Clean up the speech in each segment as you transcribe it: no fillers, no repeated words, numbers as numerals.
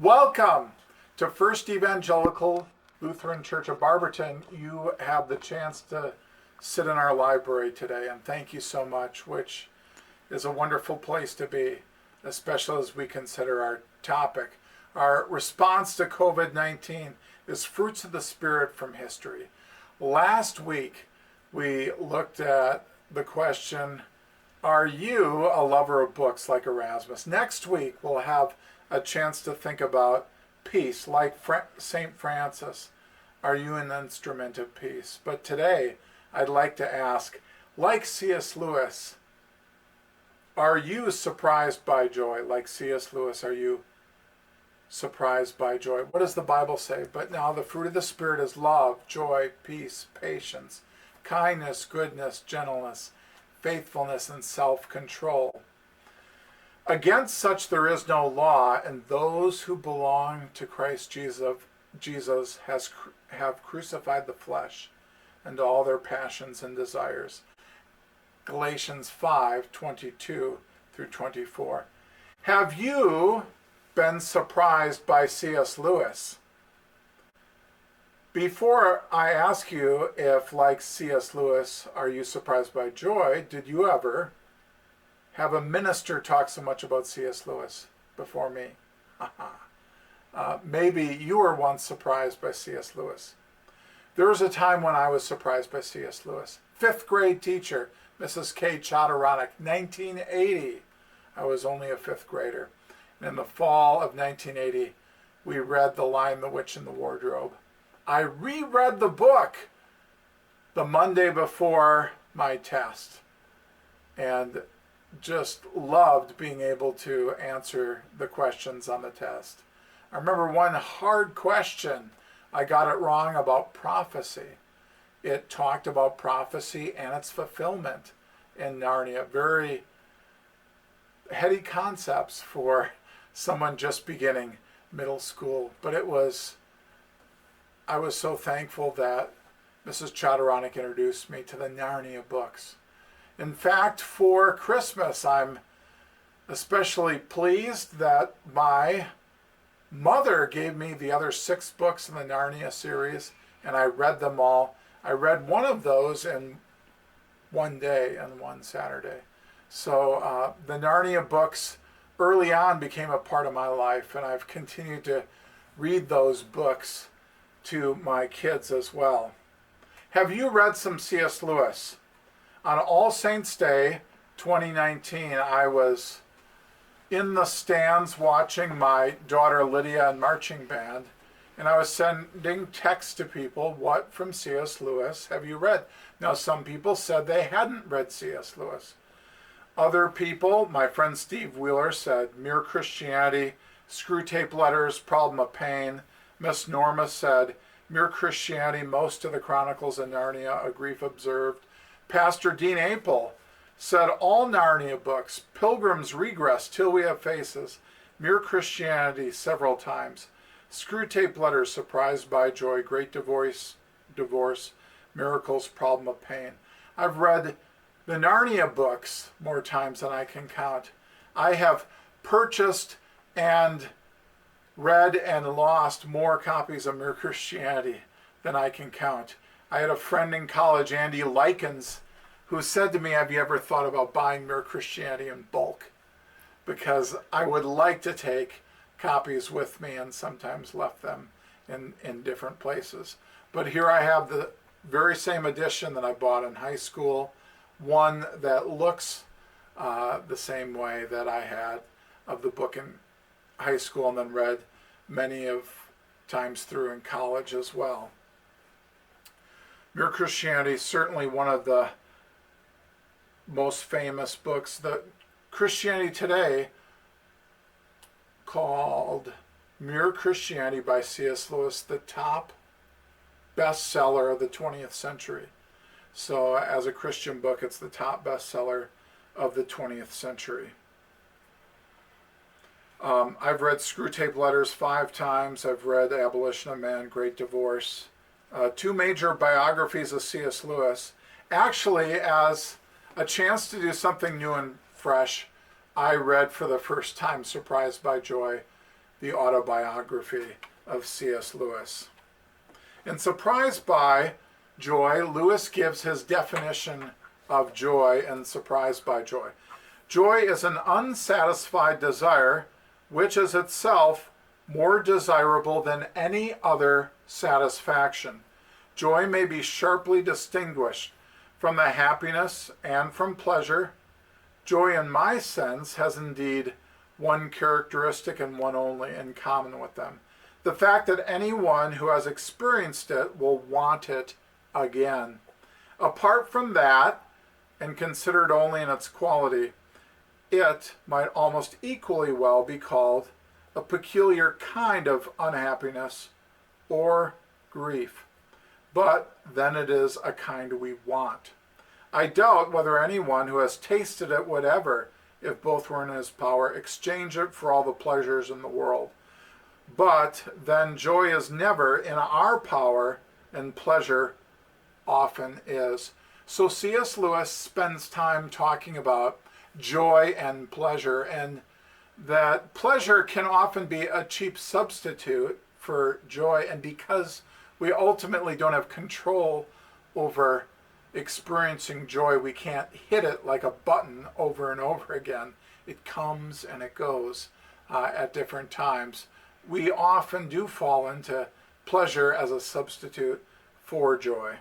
Welcome to First Evangelical Lutheran Church of Barberton. You have the chance to sit in our library today, and thank you so much, which is a wonderful place to be, especially as we consider our topic. Our response to COVID-19 is fruits of the Spirit from history. Last week, we looked at the question, are you a lover of books like Erasmus? Next week, we'll have a chance to think about peace, like St. Francis. Are you an instrument of peace? But today, I'd like to ask, like C.S. Lewis, are you surprised by joy? Like C.S. Lewis, are you surprised by joy? What does the Bible say? But now the fruit of the Spirit is love, joy, peace, patience, kindness, goodness, gentleness, faithfulness, and self-control. Against such there is no law, and those who belong to Christ Jesus have crucified the flesh and all their passions and desires. Galatians 5:22 through 24. Have you been surprised by C.S. Lewis? Before I ask you if, like C.S. Lewis, are you surprised by joy, did you ever have a minister talk so much about C.S. Lewis before me? Maybe you were once surprised by C.S. Lewis. There was a time when I was surprised by C.S. Lewis. Fifth grade teacher, Mrs. K. Chodoronik, 1980. I was only a fifth grader. And in the fall of 1980, we read The Lion, the Witch, and the Wardrobe. I reread the book the Monday before my test and just loved being able to answer the questions on the test. I remember one hard question. I got it wrong about prophecy. It talked about prophecy and its fulfillment in Narnia. Very heady concepts for someone just beginning middle school. But I was so thankful that Mrs. Chodoronik introduced me to the Narnia books. In fact, for Christmas, I'm especially pleased that my mother gave me the other 6 books in the Narnia series, and I read them all. I read one of those in one day and one Saturday. So the Narnia books early on became a part of my life, and I've continued to read those books to my kids as well. Have you read some C.S. Lewis? On All Saints' Day 2019, I was in the stands watching my daughter Lydia and marching band, and I was sending texts to people, what from C.S. Lewis have you read? Now, some people said they hadn't read C.S. Lewis. Other people, my friend Steve Wheeler said, Mere Christianity, Screwtape Letters, Problem of Pain. Miss Norma said, Mere Christianity, most of the Chronicles of Narnia, A Grief Observed. Pastor Dean Apel said all Narnia books, Pilgrim's Regress, Till We Have Faces, Mere Christianity several times, Screwtape Letters, Surprised by Joy, Great Divorce, Miracles, Problem of Pain. I've read the Narnia books more times than I can count. I have purchased and read and lost more copies of Mere Christianity than I can count. I had a friend in college, Andy Likens, who said to me, have you ever thought about buying Mere Christianity in bulk? Because I would like to take copies with me and sometimes left them in different places. But here I have the very same edition that I bought in high school, one that looks the same way that I had of the book in high school and then read many of times through in college as well. Mere Christianity is certainly one of the most famous books. The Christianity Today called Mere Christianity by C.S. Lewis the top bestseller of the 20th century. So as a Christian book, it's the top bestseller of the 20th century. I've read Screwtape Letters 5 times. I've read Abolition of Man, Great Divorce. 2 major biographies of C.S. Lewis. Actually, as a chance to do something new and fresh, I read for the first time Surprised by Joy the autobiography of C.S. Lewis. In Surprised by Joy, Lewis gives his definition of joy in Surprised by Joy. Joy is an unsatisfied desire which is itself more desirable than any other satisfaction. Joy may be sharply distinguished from the happiness and from pleasure. Joy, in my sense, has indeed one characteristic and one only in common with them: the fact that anyone who has experienced it will want it again. Apart from that, and considered only in its quality, it might almost equally well be called a peculiar kind of unhappiness or grief. But then it is a kind we want. I doubt whether anyone who has tasted it would ever, if both were in his power, exchange it for all the pleasures in the world. But then joy is never in our power, and pleasure often is. So C.S. Lewis spends time talking about joy and pleasure, and that pleasure can often be a cheap substitute for joy, and because we ultimately don't have control over experiencing joy, we can't hit it like a button over and over again. It comes and it goes at different times. We often do fall into pleasure as a substitute for joy.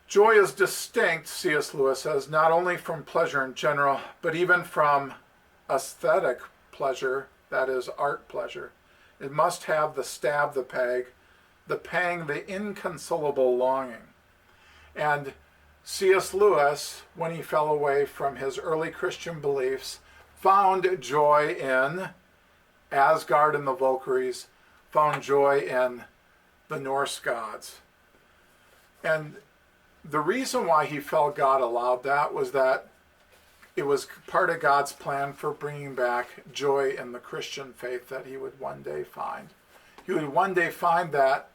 Joy is distinct, C.S. Lewis says, not only from pleasure in general, but even from aesthetic pleasure, that is, art pleasure. It must have the stab, the pang, the inconsolable longing. And C.S. Lewis, when he fell away from his early Christian beliefs, found joy in Asgard and the Valkyries, found joy in the Norse gods. And the reason why he felt God allowed that was that it was part of God's plan for bringing back joy in the Christian faith that he would one day find. He would one day find that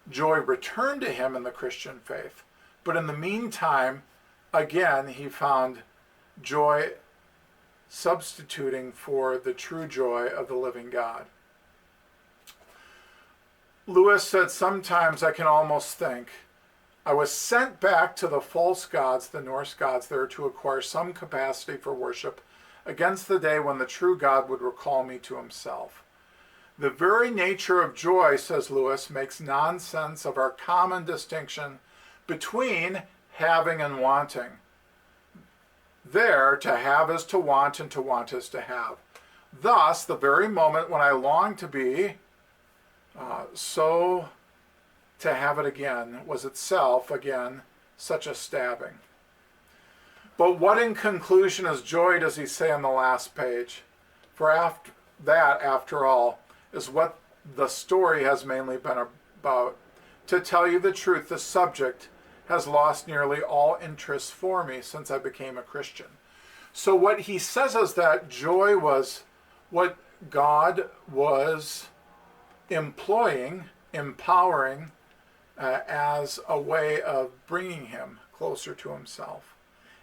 joy returned to him in the Christian faith. But in the meantime, again, he found joy substituting for the true joy of the living God. Lewis said, sometimes I can almost think I was sent back to the false gods, the Norse gods there, to acquire some capacity for worship against the day when the true God would recall me to himself. The very nature of joy, says Lewis, makes nonsense of our common distinction between having and wanting. There, to have is to want, and to want is to have. Thus, the very moment when I long to be so to have it again was itself, again, such a stabbing. But what in conclusion is joy, does he say on the last page? For after all, is what the story has mainly been about. To tell you the truth, the subject has lost nearly all interest for me since I became a Christian. So what he says is that joy was what God was employing, empowering, as a way of bringing him closer to himself.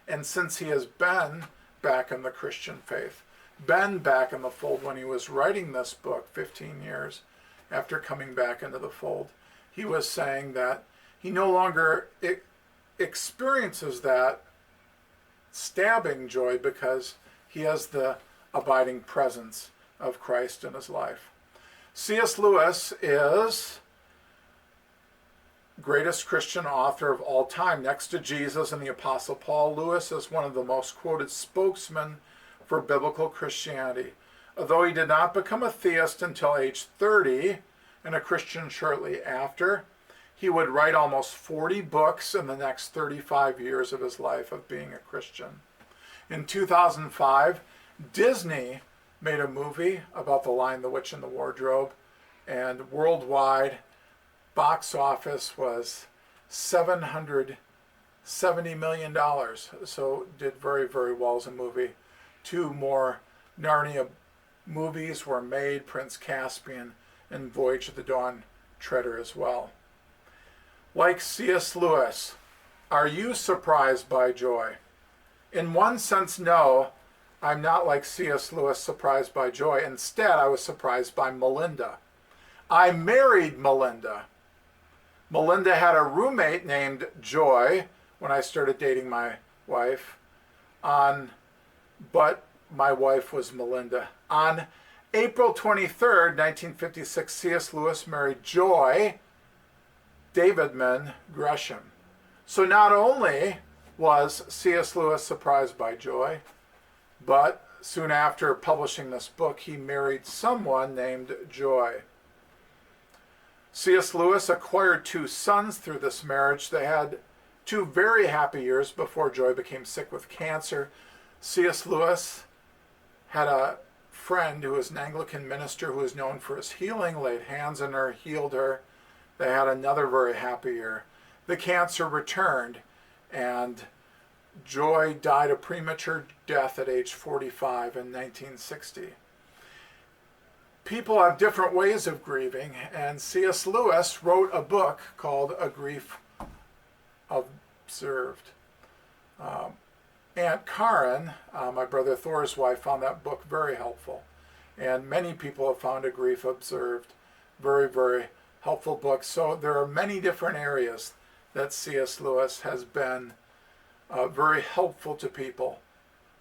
And since he has been back in the Christian faith, been back in the fold when he was writing this book 15 years after coming back into the fold, he was saying that he no longer experiences that stabbing joy because he has the abiding presence of Christ in his life. C.S. Lewis is greatest Christian author of all time. Next to Jesus and the Apostle Paul, Lewis is one of the most quoted spokesmen for biblical Christianity. Although he did not become a theist until age 30 and a Christian shortly after, he would write almost 40 books in the next 35 years of his life of being a Christian. In 2005, Disney made a movie about The Lion, the Witch, and the Wardrobe, and worldwide box office was $770 million, so did very, very well as a movie. 2 more Narnia movies were made, Prince Caspian and Voyage of the Dawn Treader as well. Like C.S. Lewis, are you surprised by joy? In one sense, no, I'm not like C.S. Lewis, surprised by joy. Instead, I was surprised by Melinda. I married Melinda. Melinda had a roommate named Joy when I started dating my wife, but my wife was Melinda. On April 23rd, 1956, C.S. Lewis married Joy Davidman Gresham. So not only was C.S. Lewis surprised by joy, but soon after publishing this book, he married someone named Joy. C.S. Lewis acquired 2 sons through this marriage. They had 2 very happy years before Joy became sick with cancer. C.S. Lewis had a friend who was an Anglican minister who was known for his healing, laid hands on her, healed her. They had another very happy year. The cancer returned, and Joy died a premature death at age 45 in 1960. People have different ways of grieving, and C.S. Lewis wrote a book called A Grief Observed. Aunt Karen, my brother Thor's wife, found that book very helpful. And many people have found A Grief Observed very, very helpful book. So there are many different areas that C.S. Lewis has been very helpful to people,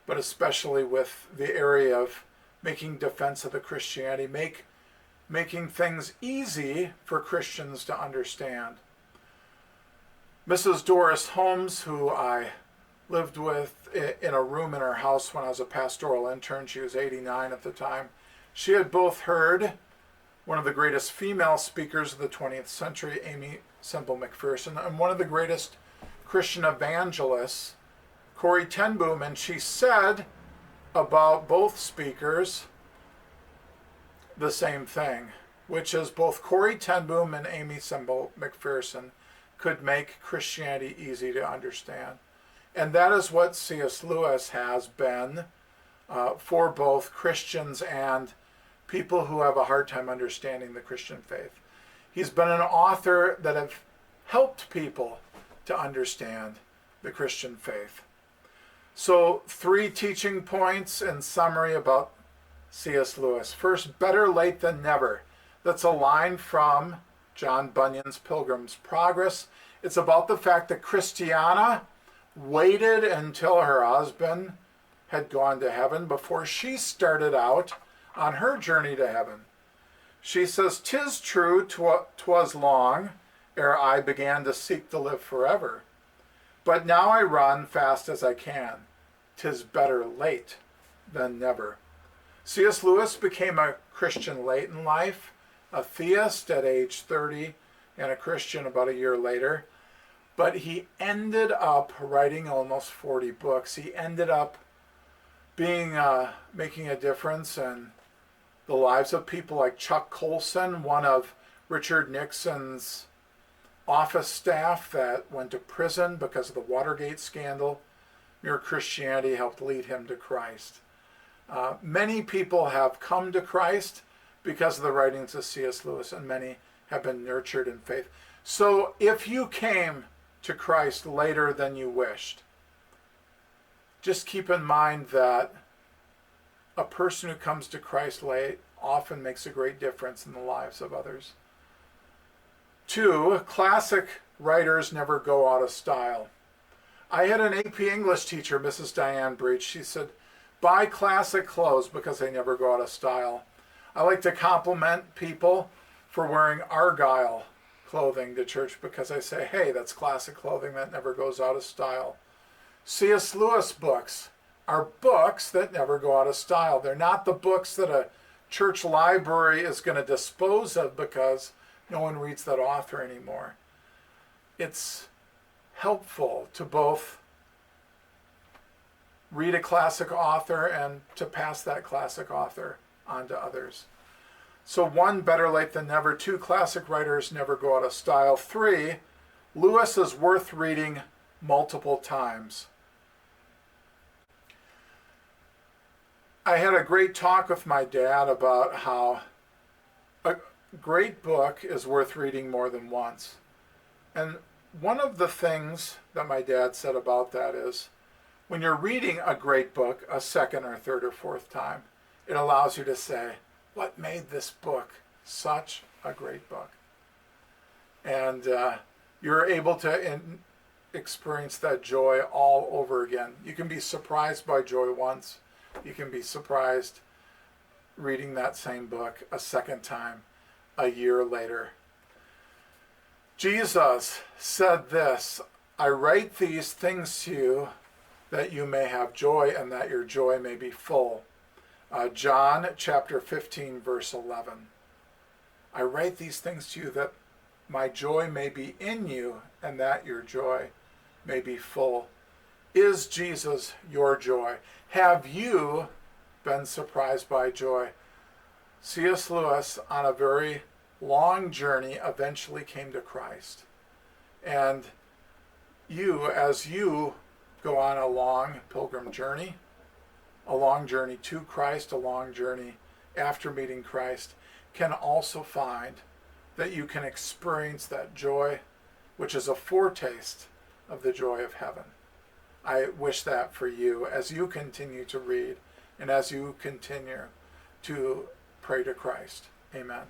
but especially with the area of making defense of the Christianity, making things easy for Christians to understand. Mrs. Doris Holmes, who I lived with in a room in her house when I was a pastoral intern, she was 89 at the time. She had both heard one of the greatest female speakers of the 20th century, Amy Semple McPherson, and one of the greatest Christian evangelists, Corrie ten Boom, and she said about both speakers the same thing, which is both Corrie ten Boom and Amy Semple McPherson could make Christianity easy to understand. And that is what C.S. Lewis has been for both Christians and people who have a hard time understanding the Christian faith. He's been an author that have helped people to understand the Christian faith. So 3 teaching points in summary about C.S. Lewis. First, better late than never. That's a line from John Bunyan's Pilgrim's Progress. It's about the fact that Christiana waited until her husband had gone to heaven before she started out on her journey to heaven. She says, "'Tis true, 'twas long ere I began to seek to live forever. But now I run fast as I can. 'Tis better late than never." C.S. Lewis became a Christian late in life, a theist at age 30, and a Christian about a year later. But he ended up writing almost 40 books. He ended up being making a difference in the lives of people like Chuck Colson, one of Richard Nixon's office staff that went to prison because of the Watergate scandal. Mere Christianity helped lead him to Christ. Many people have come to Christ because of the writings of C.S. Lewis, and many have been nurtured in faith. So if you came to Christ later than you wished, just keep in mind that a person who comes to Christ late often makes a great difference in the lives of others. 2, classic writers never go out of style. I had an AP English teacher, Mrs. Diane Breach. She said, buy classic clothes because they never go out of style. I like to compliment people for wearing Argyle clothing to church because I say, hey, that's classic clothing that never goes out of style. C.S. Lewis books are books that never go out of style. They're not the books that a church library is going to dispose of because no one reads that author anymore. It's helpful to both read a classic author and to pass that classic author on to others. So 1, better late than never. 2, classic writers never go out of style. 3, Lewis is worth reading multiple times. I had a great talk with my dad about how a great book is worth reading more than once. And one of the things that my dad said about that is, When you're reading a great book a second or third or fourth time, it allows you to say, what made this book such a great book? And you're able to experience that joy all over again. You can be surprised by joy once. You can be surprised reading that same book a second time, a year later. Jesus said this, I write these things to you that you may have joy and that your joy may be full. John chapter 15, verse 11. I write these things to you that my joy may be in you and that your joy may be full. Is Jesus your joy? Have you been surprised by joy? C.S. Lewis, on a very long journey, eventually came to Christ. And you, as you go on a long pilgrim journey, a long journey to Christ, a long journey after meeting Christ, can also find that you can experience that joy, which is a foretaste of the joy of heaven. I wish that for you as you continue to read and as you continue to pray to Christ. Amen.